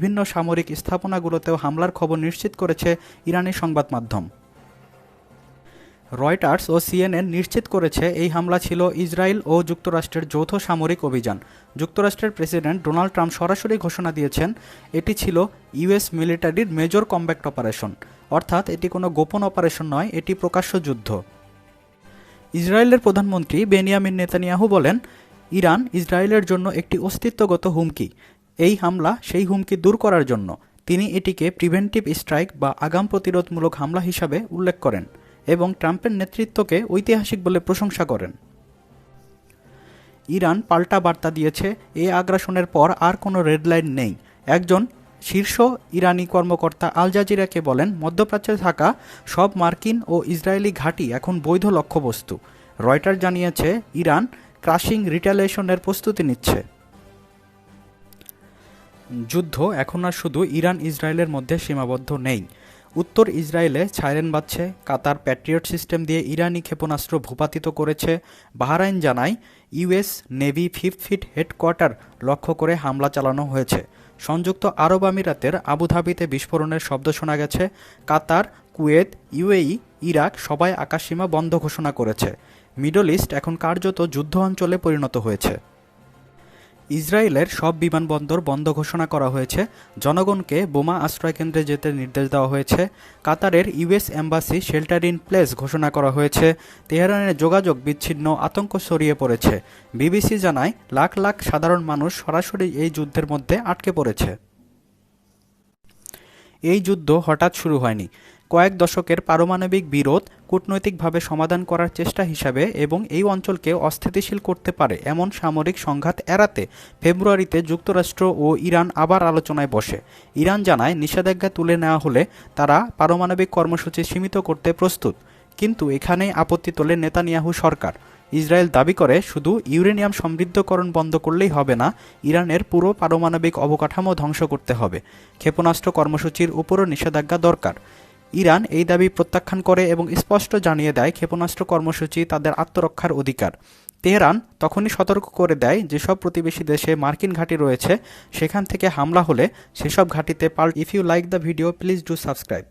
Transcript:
বিভিন্ন সামরিক স্থাপনাগুলোতেও হামলার খবর নিশ্চিত করেছে ইরানি সংবাদ মাধ্যম। রয়টার্স ও সিএনএন নিশ্চিত করেছে এই হামলা ছিল ইসরায়েল ও যুক্তরাষ্ট্রের যৌথ সামরিক অভিযান। যুক্তরাষ্ট্রের প্রেসিডেন্ট ডোনাল্ড ট্রাম্প সরাসরি ঘোষণা দিয়েছেন এটি ছিল ইউএস মিলিটারির মেজর কমব্যাট অপারেশন, অর্থাৎ এটি কোনো গোপন অপারেশন নয়, এটি প্রকাশ্য যুদ্ধ। ইসরায়েলের প্রধানমন্ত্রী বেনিয়ামিন নেতানিয়াহু বলেন, ইরান ইসরায়েলের জন্য একটি অস্তিত্বগত হুমকি। এই হামলা সেই হুমকি দূর করার জন্য। তিনি এটিকে প্রিভেন্টিভ স্ট্রাইক বা আগাম প্রতিরোধমূলক হামলা হিসাবে উল্লেখ করেন এবং ট্রাম্পের নেতৃত্বকে ঐতিহাসিক বলে প্রশংসা করেন। ইরান পাল্টা বার্তা দিয়েছে, এই আগ্রাসনের পর আর কোনো রেড লাইন নেই। একজন শীর্ষ ইরানি কর্মকর্তা আল জাজিরাকে বলেন, মধ্যপ্রাচ্যে থাকা সব মার্কিন ও ইসরায়েলি ঘাঁটি এখন বৈধ লক্ষ্যবস্তু। রয়টার জানিয়েছে, ইরান ক্রাশিং রিটালিয়েশনের প্রস্তুতি নিচ্ছে। যুদ্ধ এখন আর শুধু ইরান ইসরায়েলের মধ্যে সীমাবদ্ধ নেই। উত্তর ইসরায়েলে সাইরেন বাজছে, কাতার প্যাট্রিয়ট সিস্টেম দিয়ে ইরানি ক্ষেপণাস্ত্র ভূপাতিত করেছে। বাহরাইন জানায় US navy 5th fleet headquarter লক্ষ্য করে হামলা চালানো হয়েছে। সংযুক্ত আরব আমিরাতের আবুধাবিতে বিস্ফোরণের শব্দ শোনা গেছে। কাতার, কুয়েত, ইউএই, ইরাক সবাই আকাশসীমা বন্ধ ঘোষণা করেছে। মিডল ইস্ট এখন কার্যত যুদ্ধ অঞ্চলে পরিণত হয়েছে। ইসরায়েলের সব বিমানবন্দর বন্ধ ঘোষণা করা হয়েছে। জনগণকে বোমা আশ্রয়কেন্দ্রে যেতে নির্দেশ দেওয়া হয়েছে। কাতারের US embassy shelter in place ঘোষণা করা হয়েছে। তেহরানের যোগাযোগ বিচ্ছিন্ন, আতঙ্ক ছড়িয়ে পড়েছে। বিবিসি জানায়, লাখ লাখ সাধারণ মানুষ সরাসরি এই যুদ্ধের মধ্যে আটকে পড়েছে। এই যুদ্ধ হঠাৎ শুরু হয়নি। কয়েক দশকের পারমাণবিক বিরোধ কূটনৈতিকভাবে সমাধান করার চেষ্টা হিসাবে এবং এই অঞ্চলকে অস্থিতিশীল করতে পারে এমন সামরিক সংঘাত এড়াতে ফেব্রুয়ারিতে যুক্তরাষ্ট্র ও ইরান আবার আলোচনায় বসে। ইরান জানায়, নিষেধাজ্ঞা তুলে নেওয়া হলে তারা পারমাণবিক কর্মসূচি সীমিত করতে প্রস্তুত। কিন্তু এখানেই আপত্তি তোলে নেতানিয়াহু সরকার। ইসরায়েল দাবি করে, শুধু ইউরেনিয়াম সমৃদ্ধকরণ বন্ধ করলেই হবে না, ইরানের পুরো পারমাণবিক অবকাঠামো ধ্বংস করতে হবে। ক্ষেপণাস্ত্র কর্মসূচির উপরও নিষেধাজ্ঞা দরকার। ইরান এই দাবি প্রত্যাখ্যান করে এবং স্পষ্ট জানিয়ে দেয় কর্মসূচি কর্মসূচি তাদের আত্মরক্ষার অধিকার। তেহরান তখনই সতর্ক করে দেয়, যেসব প্রতিবেশী দেশে মার্কিন ঘাঁটি রয়েছে সেখান থেকে হামলা হলে সেসব ঘাঁটিতে পাল্টা। If you like the video, please do subscribe.